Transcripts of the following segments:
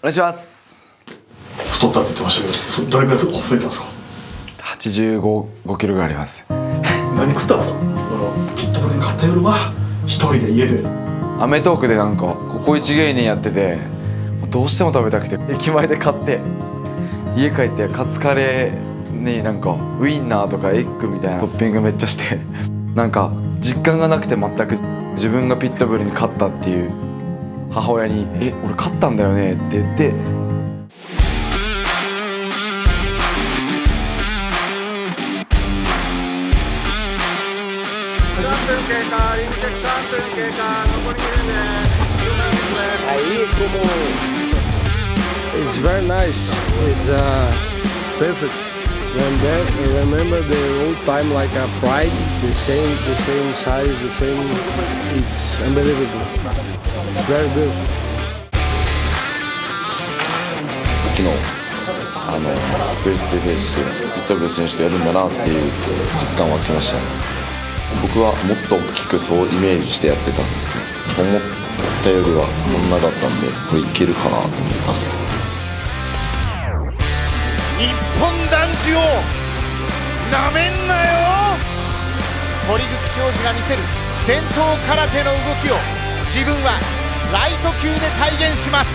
願いします。太ったって言ってましたけど、どれくらい増えたんですか85キロぐらいあります。何食ったんですか？ピットブルに買った夜は一人で家で。アメトーークでなんかココイチ芸人やってて、どうしても食べたくて駅前で買って家帰ってカツカレーになんかウインナーとかエッグみたいなトッピングめっちゃしてなんか実感がなくて全く自分がピットブルに勝ったっていう母親に「俺勝ったんだよね」って言って。3分経過、リミテック3分経過、残り2分でAí como it's very nice, it's perfect. Remember the old time like a pride, the same size, the same. It's unbelievable. It's very good. 昨日フェイスとフェイスピットブル選手とやるんだなっていう実感はきましたね。僕はもっと大きくそうイメージしてやってたんですけど、そう思ったよりはそんなだったんで、これいけるかなと思います。日本男児をなめんなよ。堀口教授が見せる伝統空手の動きを自分はライト級で体現します。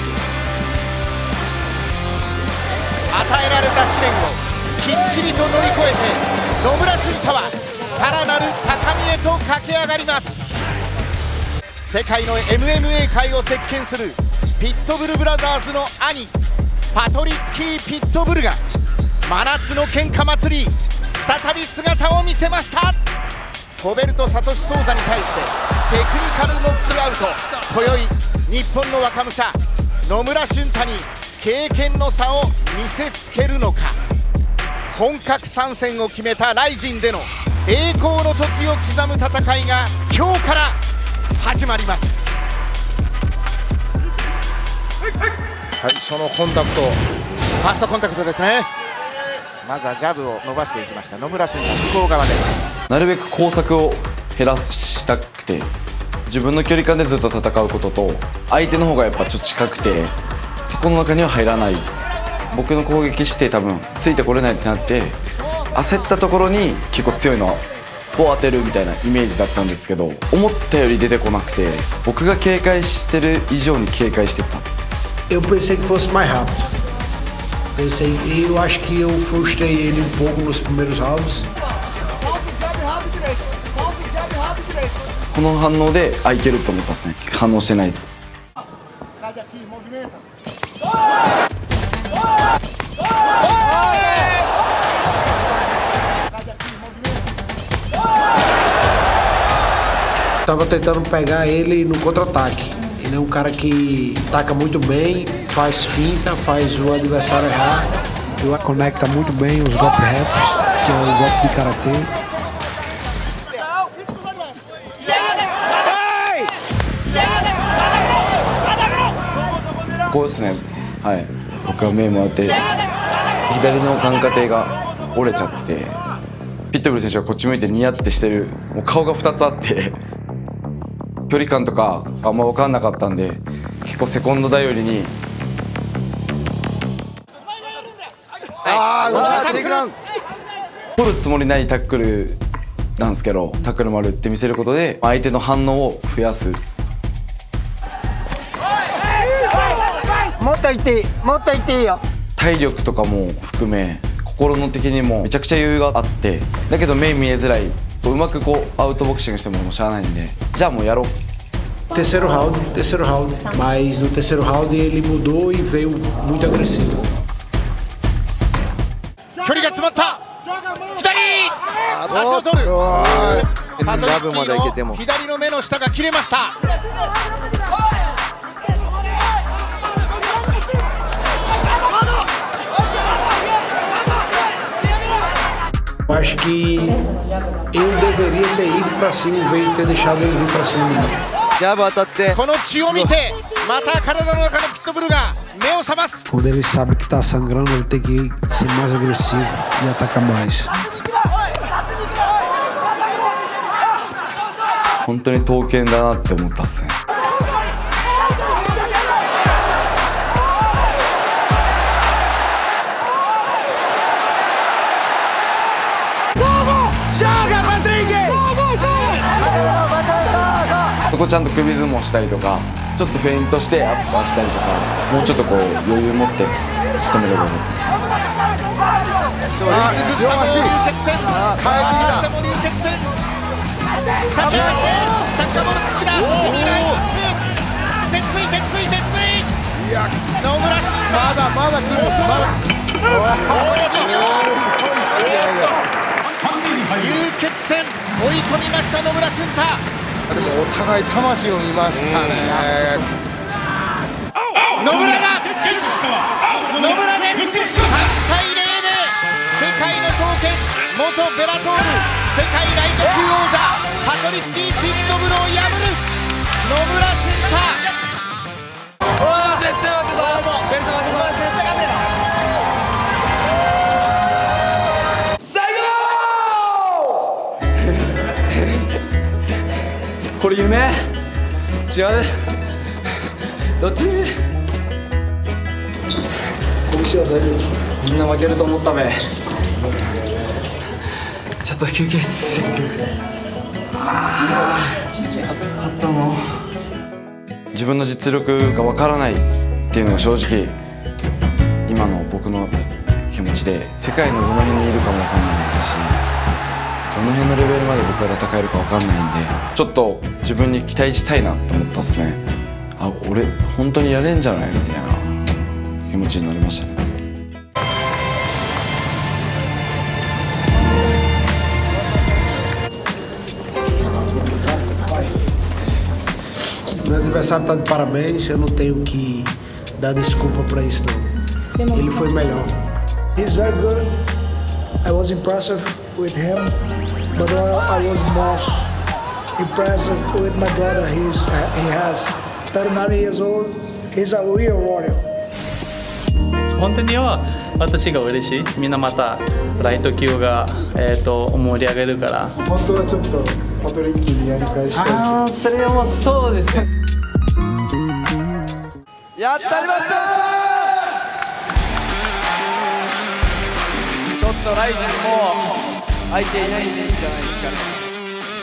与えられた試練をきっちりと乗り越えて野村俊太はさらなる高みへと駆け上がります。世界の MMA 界を席巻するピットブルブラザーズの兄パトリッキー・ピットブルが真夏の喧嘩祭り再び姿を見せました。コベルト・サトシ・ソウザに対してテクニカルノックスアウト。今宵日本の若武者野村俊太に経験の差を見せつけるのか。本格参戦を決めたライジンでの栄光の時を刻む戦いが今日から始まります。最初のコンタクト、ファーストコンタクトですね。まずはジャブを伸ばしていきました野村俊太、向こう側です。なるべく交錯を減らしたくて自分の距離感でずっと戦うことと、相手の方がやっぱちょっと近くてこの中には入らない、僕の攻撃して多分ついてこれないってなって焦ったところに結構強いのを当てるみたいなイメージだったんですけど、思ったより出てこなくて僕が警戒してる以上に警戒してた。Eu pensei que fosse mais rápido. Eu acho que eu frustrei ele pouco nos primeiros rounds. この反応でいけると思ったんですね。反応してないと。Tava tentando pegar ele no contra-ataque. Ele é um cara que ataca muito bem, faz finta, faz o adversário errar. Ele conecta muito bem os golpes retos, que é o golpe de karatê. ここですね。はい。僕は目も当て、左の眼下底が折れちゃって、ピットブル選手はこっち向いてニヤってしてる、もう顔が2つあって。距離感とかあんま分かんなかったんで、結構セコンド頼りに取るつもりないタックルなんですけど、タックル丸って見せることで相手の反応を増やす。もっと言っていい、もっと言っていいよ。体力とかも含め心の的にもめちゃくちゃ余裕があって、だけど目見えづらい、うまくこうアウトボクシングしてもしゃあないんで、じゃあもうやろう。Terceiro round, mas no terceiro round ele mudou e veio muito agressivo. 距離が詰まった。左、足を取る。パトリッキーの左の目の下が切れました。Eu acho que eu deveria ter ido pra cima em vez de ter deixado ele vir pra cima de mim. この血を見てまた体の中のピットブルが目を覚ます。 Quando ele sabe que tá sangrando, ele tem que ser mais agressivo e atacar mais. 本当に刀剣だなって思ったっすね。こちゃんと首相撲したりとか、ちょっとフェイントしてアッパーしたりとか、もうちょっとこう余裕持って仕留めればよかったです。グスタボ流血戦、またしても流血戦、立ち上がってサッカーボールキックだ、そしてミライキック、鉄槌鉄槌鉄槌、いや野村慎太、まだまだ来るんです、まだ流血戦追い込みました野村俊太。でもお互い魂を見ましたね。野村だ、野村です。3対0で世界の刀剣、元ベラトール世界ライト級王者パトリッキー・ピットブルを破る野村俊太。これ夢？違う？どっち？みんな負けると思ったべ。ちょっと休憩っす。勝ったの。自分の実力がわからないっていうのが正直今の僕の気持ちで、世界のどの辺にいるかもわかんないですし、どの辺のレベルまで僕が戦えるかわかんないんで、ちょっと自分に期待したいなと思ったっすね。あ、俺本当にやれんじゃないみたいな気持ちになりましたね。Meu adversário tá de parabéns, eu não tenho que dar desculpa para isso não. Ele foi melhor. He's very good. I was impressive with him, but I was most impressive with my brother. He has 39 years old. He's a real warrior. 本当には私が嬉しい。みんなまたライト級が盛り上げるから。本当はちょっとパトリッキーにやり返したい。ああ、それはもうそうですよ。やったりました。ちょっとライジンも相手いないんじゃないですかね。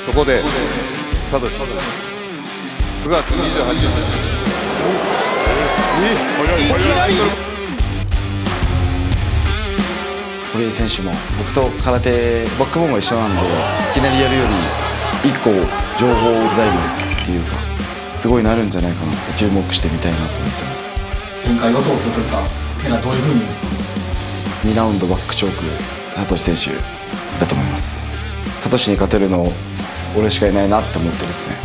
そこでサトシ9月28日いきなり堀江選手も僕と空手バックボーンが一緒なんで、いきなりやるより1個情報材料っていうかすごいなるんじゃないかなって注目してみたいなと思ってます。展開予想というかどういうふうに2ラウンドバックチョークサトシ選手だと思います。サトシに勝てるの俺しかいないなって思ってですね、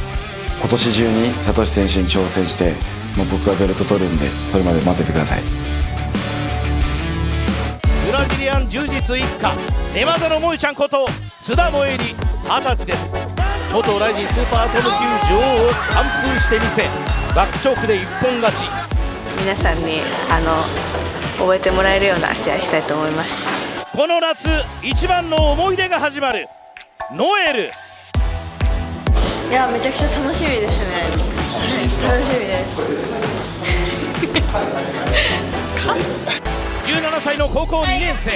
今年中にサトシ選手に挑戦して、僕がベルト取るんでそれまで待っててください。ブラジリアン柔術一家ネマダの萌ちゃんこと津田萌衣20歳です。元ライジンスーパートム級女王を完封してみせ、バックチョークで一本勝ち。皆さんに覚えてもらえるような試合したいと思います。この夏一番の思い出が始まるノエル。いや、めちゃくちゃ楽しみですね。楽しみです。17歳の高校2年生、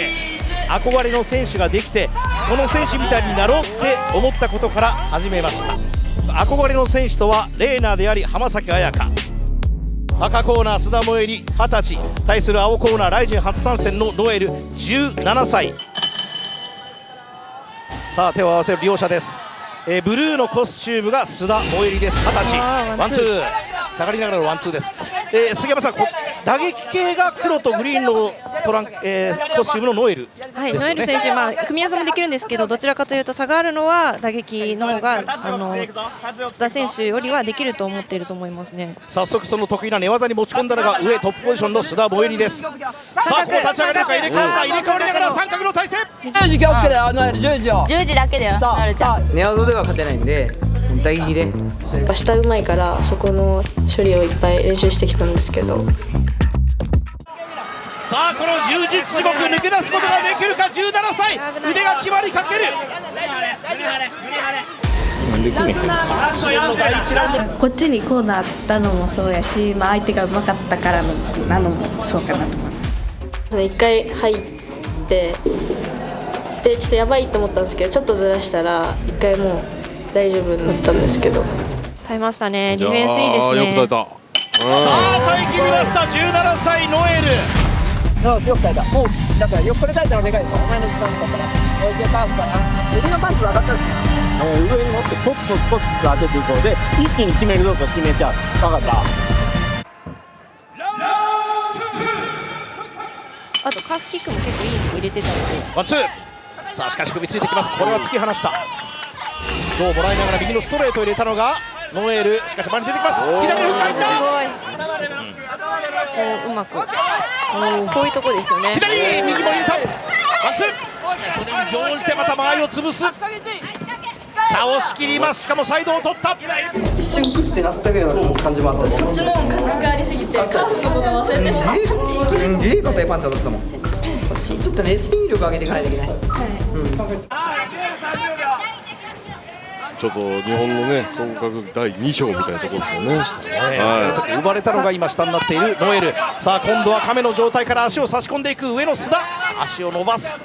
憧れの選手ができてこの選手みたいになろうって思ったことから始めました。憧れの選手とはレーナーであり浜崎彩香。赤コーナー須田萌衣20歳対する青コーナーライジン初参戦のノエル17歳。さあ手を合わせる両者です。ブルーのコスチュームが須田萌衣です。20歳ワンツー下がりながらのワンツーです。杉山さん、打撃系が黒とグリーンのコスチュームのノエルですよね。はい、ノエル選手、組み合わせもできるんですけど、どちらかというと差があるのは打撃の方が須田選手よりはできると思っていると思いますね。早速その得意な寝技に持ち込んだのが上トップポジションの須田萌衣です。さあここ立ち上がりのか入れ替わりながら三角の体勢。10時気をつけてよ、ノエル10時よ。10時だけだよ、ノエルちゃん。寝技では勝てないんで打撃で下うまいからそこの処理をいっぱい練習してきたんですけど。さあこの充実地獄抜け出すことができるか。17歳腕が決まりかける。こっちにコーナーあったのもそうやし、相手がうまかったからなのもそうかなと思います。1回入ってでちょっとやばいと思ったんですけど、ちょっとずらしたら1回もう大丈夫だったんですけど、耐えましたね。ディフェンスいいですね。よく耐えた。さあ耐え切りました17歳ノエル。よく耐えた。もうだからよくこれ耐えたらでかいです。お前の時間だったら置いてパスから右のパンチは上がったし、上に持ってポッポッと当てていこうで一気に決めるぞと決めちゃう。分かった。あとカーフキックも結構いいの入れてたので。ワンツー。さあしかし首ついてきます。これは突き放した。どうもらいながら右のストレートを入れたのがノエル。しかし前に出てきます。左にフック入った。うまくこういうとこですよね。左右も入れた。ワンツー。しかしそれに乗じてまた間合いを潰す。倒し切ります。しかもサイドを取った。一瞬グッてなったような感じもあった。そっちの感覚がありすぎてカーフのこと忘れてた。すげえ硬いパンチだったもん。ちょっとレスリング力上げていかないといけない。ちょっと日本のね総合第2章みたいなところですよね。生まれたのが今下になっているノエル。さあ今度は亀の状態から足を差し込んでいく上の須田。足を伸ばす。う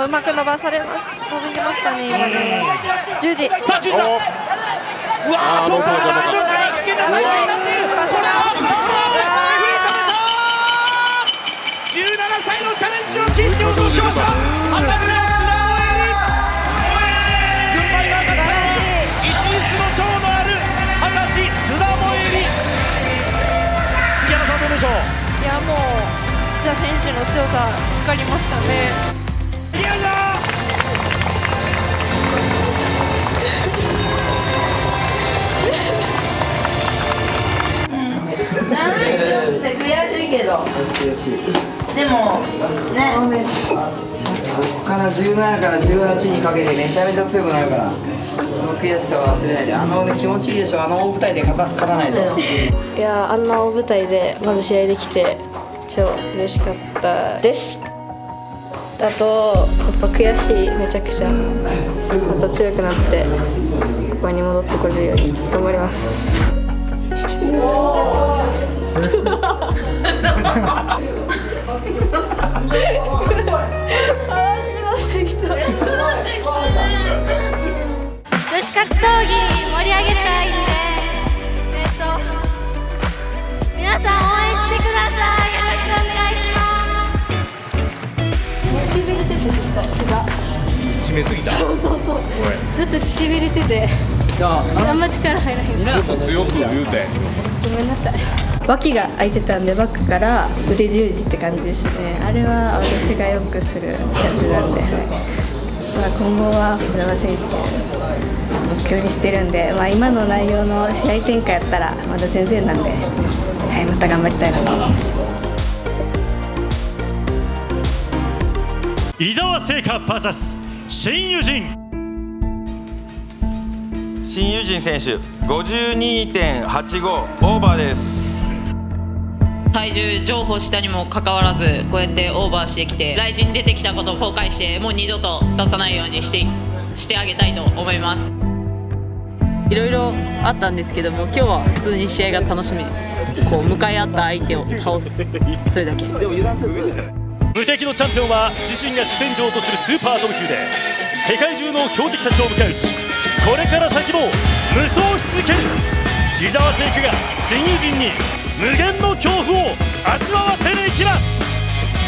まく伸ばされました。伸びてましたね今ね。十字。さあ十字だ。うわーちょっと危ない危険な体勢になっている。17歳のチャレンジを金に落としました。20歳の須田ノエル。群馬今坂一日の長のある20歳須田萌衣。杉山さんどうでしょう。いやもう須田選手の強さ光りましたね。悔しいけどでもねここから17から18にかけてめちゃめちゃ強くなるから、その悔しさは忘れないで。気持ちいいでしょ、大舞台で勝たないと。いやあんな大舞台でまず試合できて超嬉しかったです。あとやっぱ悔しい、めちゃくちゃまた強くなってここに戻ってこれるように頑張ります。女子格闘技盛り上げたいんで、皆さん応援してください。よろしくお願いします。もうしびれてて手が締めすぎた。そうずっとしびれててあんま力入らへん。もっと強く言うて。ごめんなさい。脇が空いてたんでバックから腕十字って感じですね。あれは私がよくするやつなんで、今後は小澤選手目標にしてるんで、今の内容の試合展開やったらまだ全然なんで、また頑張りたいなと思います。伊沢製菓 VS 新友人。新友人選手 52.85 オーバーです。体重情報したにもかかわらずこうやってオーバーしてきて、来人出てきたことを後悔してもう二度と出さないようにしてあげたいと思います。いろいろあったんですけども、今日は普通に試合が楽しみです。こう向かい合った相手を倒す、それだけ。無敵のチャンピオンは自身が主戦場とするスーパートム級で世界中の強敵たちを迎え撃ち、これから先も無双し続ける伊沢聖久が新友人に無限の恐怖を味わわせにいきます。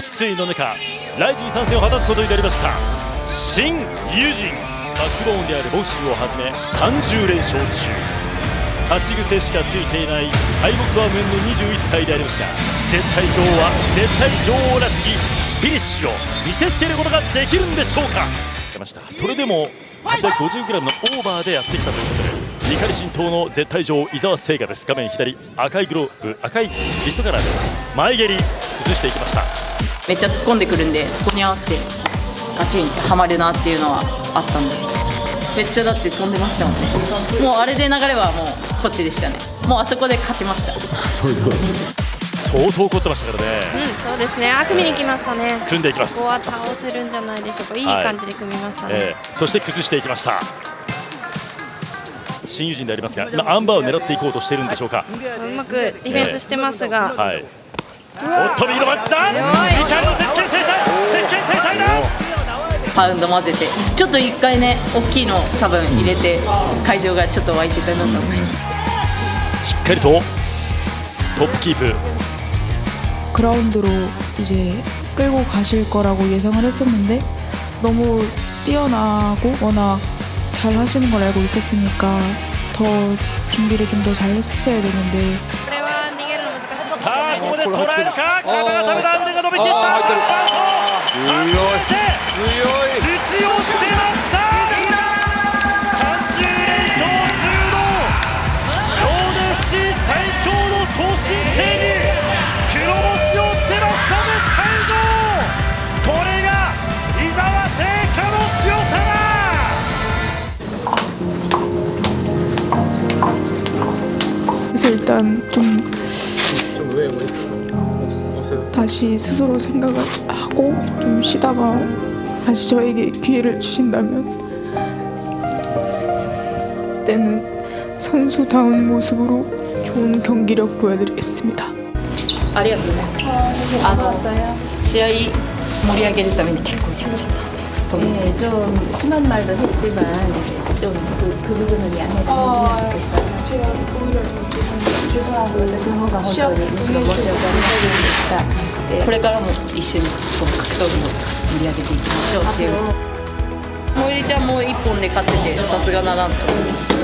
失意の中ライジン参戦を果たすことになりました新友人。バックボーンであるボクシングをはじめ30連勝中、勝ち癖しかついていない敗北とは無縁の21歳でありますが、絶対女王は絶対女王らしきフィニッシュを見せつけることができるんでしょうか。それでも 850g のオーバーでやってきたということで、怒り心頭の絶対女王伊沢聖華です。画面左赤いグローブ、赤いリストカラーです。前蹴り崩していきました。めっちゃ突っ込んでくるんで、そこに合わせてガチンってはまるなっていうのはあったんで、めっちゃだって飛んでましたもんね。もうあれで流れはもうこっちでしたね。もうあそこで勝ちました。相当怒ってましたからね。そうですね。組みに来ましたね。組んでいきます。ここは倒せるんじゃないでしょうか。いい感じで組みましたね。そして崩していきました。新友人でありますが、今アンバーを狙っていこうとしているんでしょうか。うまくディフェンスしてますが、おっと右のマッチだ。怒りの鉄拳制裁だ。パウンド混ぜてちょっと1回ね大きいの多分入れて会場がちょっと沸いてたなと思います。っかりとトップキープ。 그라운드로 이제 끌고 가실 거라고 예상을 했었는데 너무 뛰어나고 워낙 잘 하시는 걸 알고 있었으니까 더 준비를 좀 더 잘 했었어야 되는데 さあここで捉えるか。体が食べた。腕が伸びきった。強い土を捨てました。30連勝中のヨーネ FC 最強の超新星に黒星をつけました。絶対女王、これが伊沢製菓の強さだ。 그래서 일단 좀 다시 스스로 생각을 하고 좀 쉬다가 다시 저에게 기회를 주신다면 그때는 선수다운 모습으로 좋은 경기력 보여드리겠습니다. ありがとうね。試合盛り上げるために結構言っちゃった。 네, 좀 심한 말도 했지만 좀 그 부분은 양해를 해주면 좋겠어요. 제가 오히려 더 죄송하고 私の方が本当にむしろ申し訳ありませんでした。これからも一緒にこの格闘技を盛り上げていきましょうっていう。萌衣ちゃんも一本で勝っててさすがだなって思いました。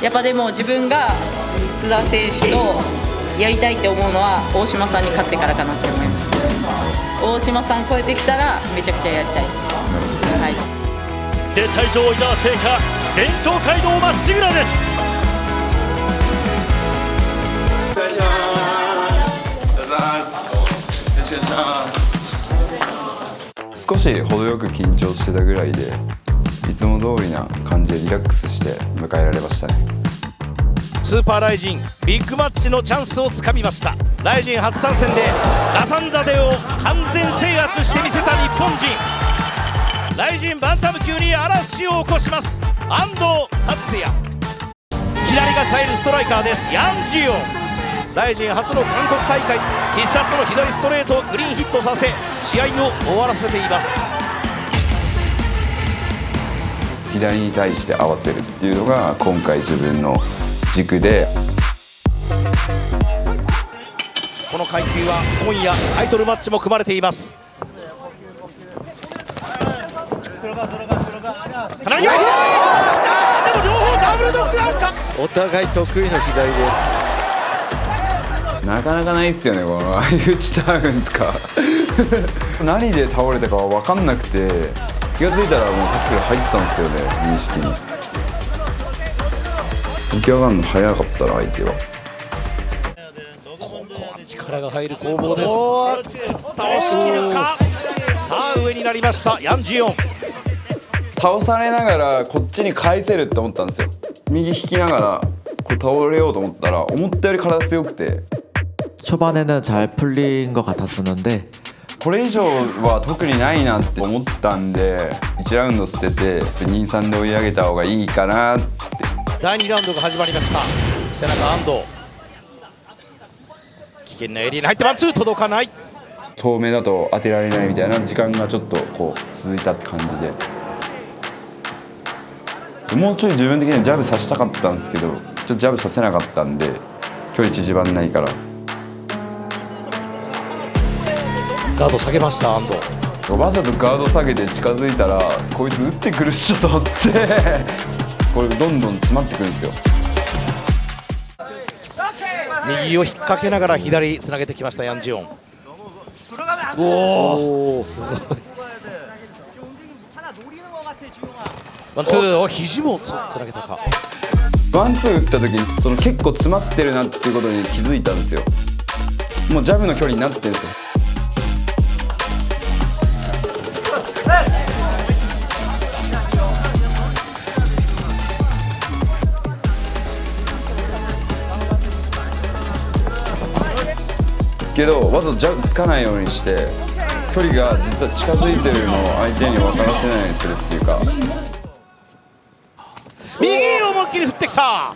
やっぱでも自分が須田選手とやりたいって思うのは大島さんに勝ってからかなって思います。大島さん超えてきたらめちゃくちゃやりたいです。はい、絶対女王伊沢製菓全勝街道まっしぐらです。お願いします。よろしくお願いします。少し程よく緊張してたぐらいで、いつも通りな感じでリラックスして迎えられましたね。スーパーライジンビッグマッチのチャンスをつかみました。ライジン初参戦でラサンザデを完全制圧してみせた日本人。ライジンバンタム級に嵐を起こします安藤達也。左が冴えるストライカーです。ヤン・ジオン。ライジン初の韓国大会必殺の左ストレートをクリーンヒットさせ試合を終わらせています。左に対して合わせるっていうのが今回自分の軸で、この階級は今夜タイトルマッチも組まれています。お互い得意の左でなかなかないっすよね、この相打ちターンとか何で倒れたかは分かんなくて、気が付いたらもうタックル入ってたんですよね、認識に。起き上がるの早かったな、相手は。ここは力が入る攻防です。倒しきるか。さあ上になりましたヤン・ジヨン。倒されながらこっちに返せるって思ったんですよ。右引きながらこう倒れようと思ったら思ったより体強くて、 초반에는 잘 풀린 것 같았었는데 これ以上は特にないなって思ったんで、1ラウンド捨てて2、3で追い上げた方がいいかなって。第2ラウンドが始まりました。背中安藤、危険なエリアに入ってワンツー届かない。遠目だと当てられないみたいな時間がちょっとこう続いたって感じで、もうちょい自分的にはジャブさせたかったんですけど、ちょっとジャブさせなかったんで距離縮まんないから。ガード下げました安藤。わざとガード下げて近づいたらこいつ打ってくるっしょと思ってこれどんどん詰まってくるんですよ。右を引っ掛けながら左つなげてきましたヤン・ジヨン。おお、すごい。ワンツーを肘もつなげたか。ワンツー打った時にその結構詰まってるなっていうことに気づいたんですよ。もうジャブの距離になってるんですよ。けどわざとジャブつかないようにして距離が実は近づいてるのを相手に分からせないようにするっていうか。右思いっきり振ってきた。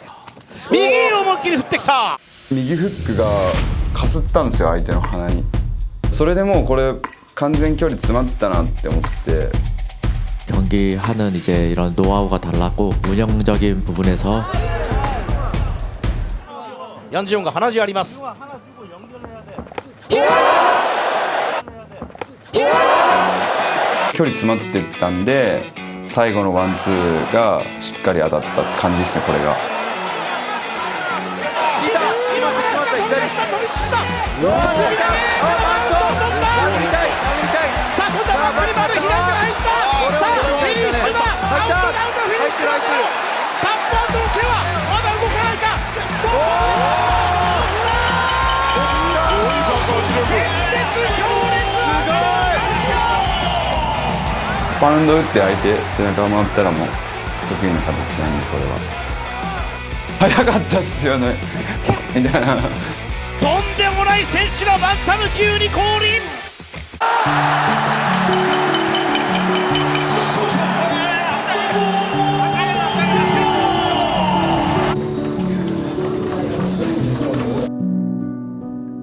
右思いっきり振ってきた。右フックがかすったんですよ、相手の鼻に。それでもうこれ完全距離詰まったなって思って。 경기하는 이제 이런 노하우가 달랐고 운영적인 부분에서 ヤンジヨンが鼻血あります。距離詰まってったんで最後のワンツーがしっかり当たった感じですね。これがバウンド打って相手背中を回ったらもう得意な形なんで、これは早かったっすよねみたいな。とんでもない選手がバンタム級に降臨。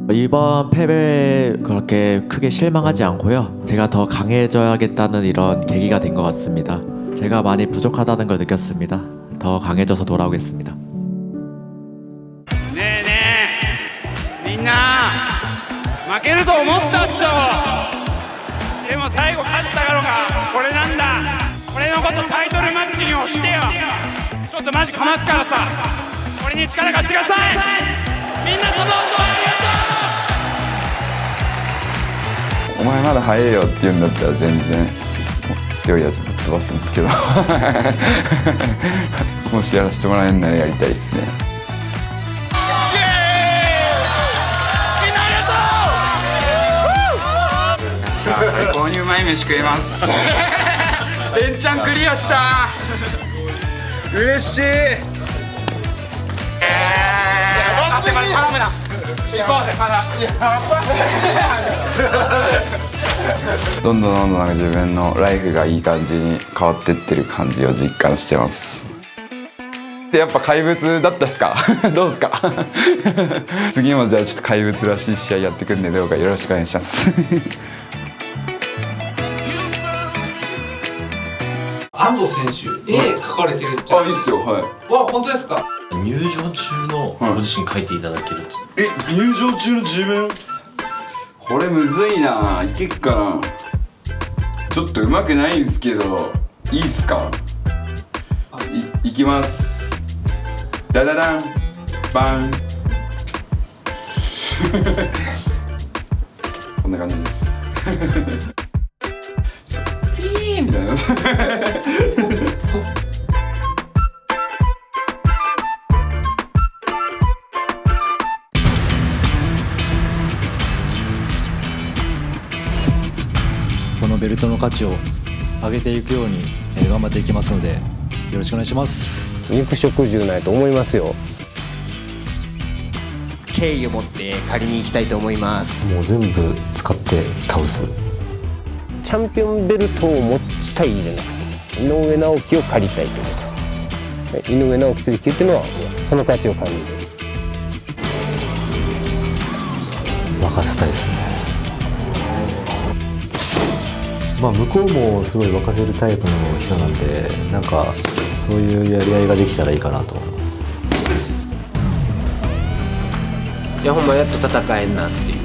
이번 패배에 그렇게 크게 실망하지 않고요. 제가 더 강해져야겠다는 이런 계기가 된 것 같습니다. 제가 많이 부족하다는 걸 느꼈습니다. 더 강해져서 돌아오겠습니다. ねえねえ、みんな負けると思ったっしょ。でも最後勝ったからがこれなんだ。これのことタイトルマッチに押してよ。ちょっとマジかますからさ、俺に力貸してください。みんなサポートありがとう。お前まだ早いよって言うんだったら全然強いやつぶっ飛ばすんですけどもしやらせてもらえるならやりたいですね。最高にうまい飯食えますレンチャンクリアした嬉しい汗まで頼むな行こうぜまだどんどんなんか自分のライフがいい感じに変わってってる感じを実感してます。でやっぱ怪物だったっすかどうですか次もじゃあちょっと怪物らしい試合やってくんでどうかよろしくお願いします安藤選手絵描かれてるって。あ、いいっすよ。はい。わ、本当ですか。入場中のご自身書いていただけると。入場中の自分これむずいな。いけっかな。ちょっと上手くないんですけどいいっすか。いきます。ダダダンバンこんな感じですピーみたいなこのベルトの価値を上げていくように頑張っていきますのでよろしくお願いします。肉食獣ないと思いますよ。敬意を持って借りに行きたいと思います。もう全部使って倒す。チャンピオンベルトを持ちたいじゃなくて井上直樹を借りたいと思います。井上直樹とできるっていうのはその価値を感じる。任せたいですね。まあ向こうもすごい任せるタイプの人なんで、なんかそういうやり合いができたらいいかなと思います。いやほんまやっと戦えんなっていう。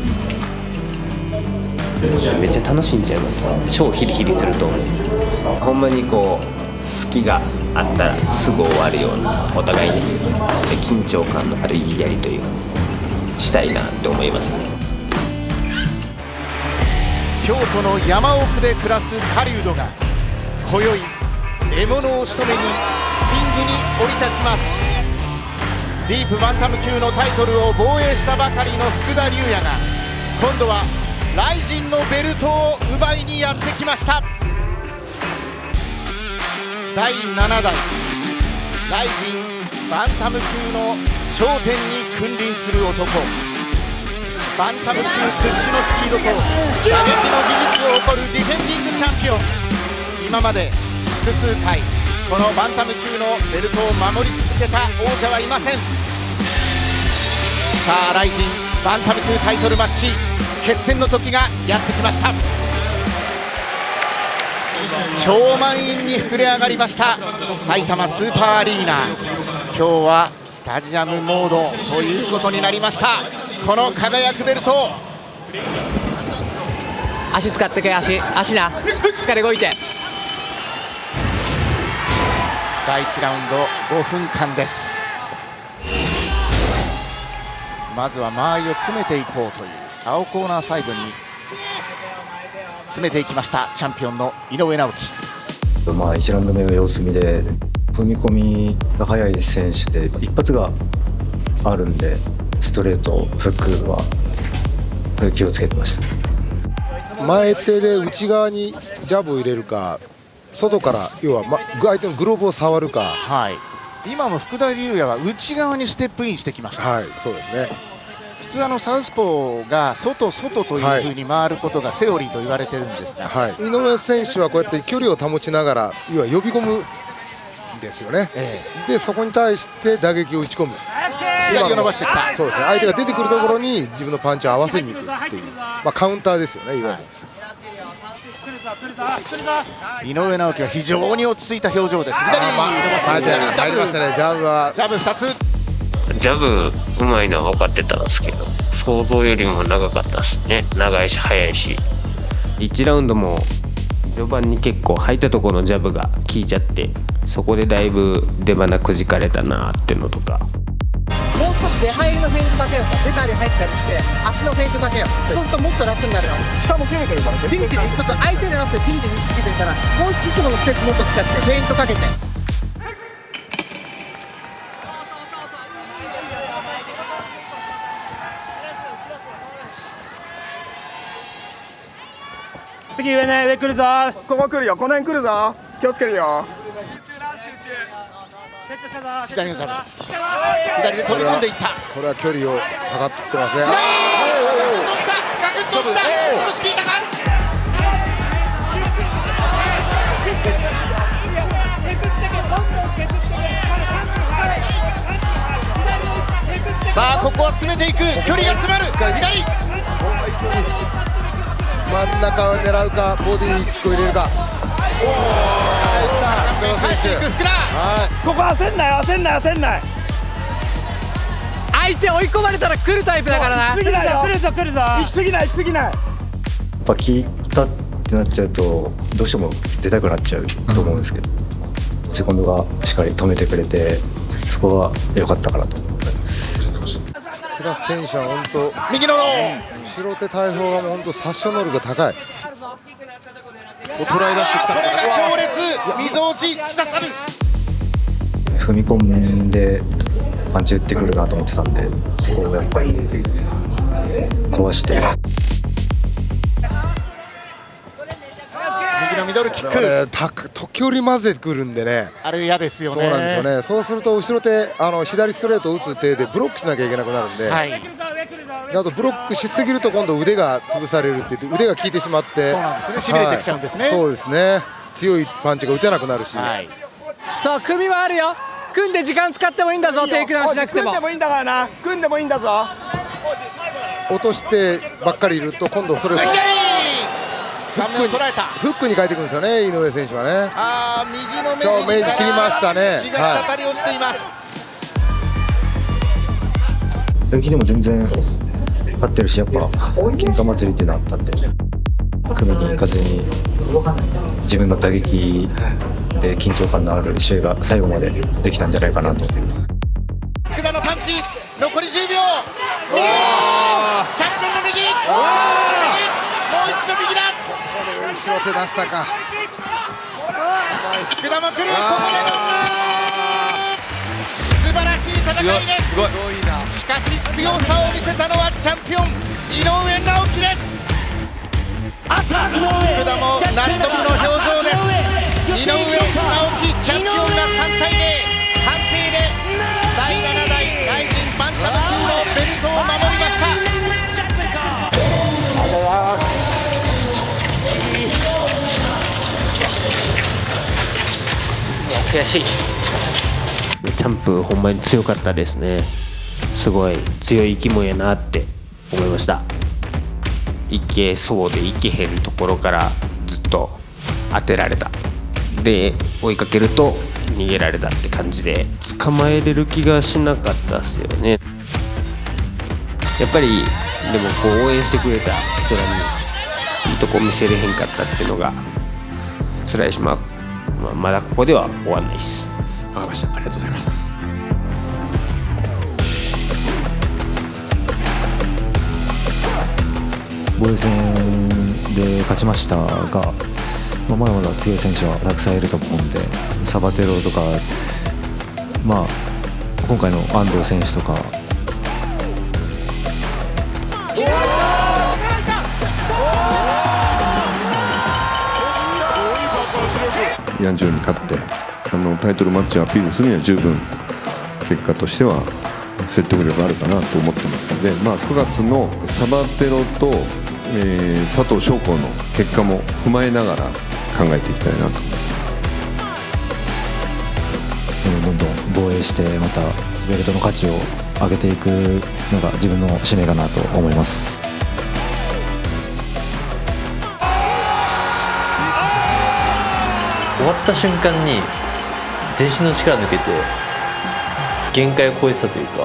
めっちゃ楽しんじゃいますか。超ヒリヒリすると思う。ほんまにこう好きがあったらすぐ終わるような、お互いに緊張感のあるいいやりとりをしたいなって思いますね。京都の山奥で暮らす狩人が今宵獲物を仕留めにリングに降り立ちます。ディープバンタム級のタイトルを防衛したばかりの福田龍也が今度はライジンのベルトを奪いにやってきました。第7代ライジンバンタム級の頂点に君臨する男、バンタム級屈指のスピードと打撃の技術を誇るディフェンディングチャンピオン。今まで複数回このバンタム級のベルトを守り続けた王者はいません。さあライジンバンタム級タイトルマッチ決戦の時がやってきました。超満員に膨れ上がりました埼玉スーパーアリーナ。今日はスタジアムモードということになりました。この輝くベルト、足使ってけ、足な、しっかり動いて。第1ラウンド5分間です。まずは間合いを詰めていこうという青コーナーサイドに詰めていきましたチャンピオンの井上直樹。1ラウンド目が様子見で踏み込みが速い選手で一発があるんで、ストレートフックは気をつけてました。前手で内側にジャブを入れるか、外から要は相手のグローブを触るか。はい、今も福田龍也は内側にステップインしてきました。はい、そうですね。普通サウスポーが外というふうに回ることがセオリーと言われてるんですが、はい、井上選手はこうやって距離を保ちながら要は呼び込むんですよね。でそこに対して打撃を打ち込む。左を伸ばしてきた。そうですね。相手が出てくるところに自分のパンチを合わせにいくっていう、カウンターですよね、いわゆる。井上直樹は非常に落ち着いた表情です。左に伸ばして入りましたね。ジャブ2つ。ジャブうまいのは分かってたんですけど、想像よりも長かったですね。長いし速いし、1ラウンドも序盤に結構入ったところのジャブが効いちゃって、そこでだいぶ出鼻くじかれたなってのとか。もう少し出入りのフェイントだけよ、出たり入ったりして足のフェイントだけよ。そうするともっと楽になるよ。下も切れてるから、切れてる。ちょっと相手じゃなくてピンで見つけてるから、もういつものステップもっと使ってフェイントかけて。次上ね、上来るぞ。ここ来るよ、この辺来るぞ、気をつけるよ。左のジャブ、左で飛び込んでいった。これは距離を測ってますね。少し効いたか。さあここは詰めていく、距離が詰まる。左真ん中を狙うか、ボディにキックを入れるか。返していく福田。ここ焦んない相手追い込まれたら来るタイプだからな。来るぞ行き過ぎないやっぱ効いたってなっちゃうとどうしても出たくなっちゃうと思うんですけど、セコンドがしっかり止めてくれて、そこは良かったかなと思います。クラス選手は本当右のロー、後ろ手大砲が本当殺傷能力が高い。捉え出してきた。これが強烈、みぞおち突き刺さる。踏み込んでパンチ打ってくるなと思ってたんで、そこをやっぱり壊して。右のミドルキック、時折混ぜてくるんでね、あれ嫌ですよね。そうなんですよね。そうすると後ろ手左ストレートを打つ手でブロックしなきゃいけなくなるんで、であとブロックしすぎると今度腕が潰されるって言って腕が効いてしまって、そうなんですね、しびれてきちゃうんですね。そうですね。強いパンチが打てなくなるし、そう組はあるよ。組んで時間使ってもいいんだぞ。テイクダウンしなくても組んでもいいんだからな、組んでもいいんだぞ。落としてばっかりいると今度それをフックに変えていくんですよね、井上選手はね。右の目に切りましたね。血が滴り落ちています。打撃でも全然合ってるし、やっぱ喧嘩祭りっていうのあったんで、組に行かずに自分の打撃で緊張感のある試合が最後までできたんじゃないかなと。福田のパンチ、残り10秒。チャンピオンの右、もう一度右だ。ここで後ろ手出したか。福田も来る。ここで素晴らしい戦いです。しかし強さを見せたのはチャンピオン井上直樹です。福田も納得の表情です。井上直樹チャンピオンが3対0、判定で第7代ライジンバンタム級のベルトを守りました。悔しい。チャンプほんまに強かったですね。すごい強い生き物やなって思いました。いけそうでいけへんところからずっと当てられた。で追いかけると逃げられたって感じで、捕まえれる気がしなかったですよね。やっぱりでもこう応援してくれた人らにいいとこ見せれへんかったっていうのが辛いし、まだここでは終わんないです。わかりました。ありがとうございます。防衛戦で勝ちましたが、まだまだ強い選手はたくさんいると思うんで、サバテロとか、今回の安藤選手とか、ヤンジョンに勝ってタイトルマッチをアピールするには十分結果としては説得力あるかなと思ってますので、9月のサバテロと、佐藤翔子の結果も踏まえながら考えていきたいなと思います。どんどん防衛してまたベルトの価値を上げていくのが自分の使命かなと思います。終わった瞬間に全身の力抜けて限界を超えてたというか、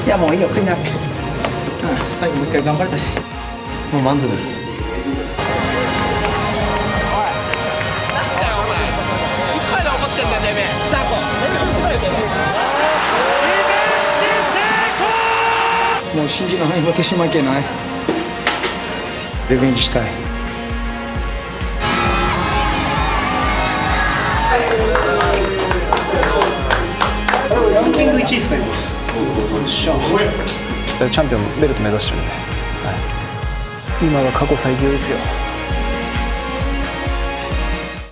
いやもういいよ、クリーンアップ、最後もう一回頑張れたし、もう満足です。もう信じの範囲私負けない。リベンジしたい。ランキング1位ですか今。チャンピオンベルト目指してるんで、今が過去最強ですよ。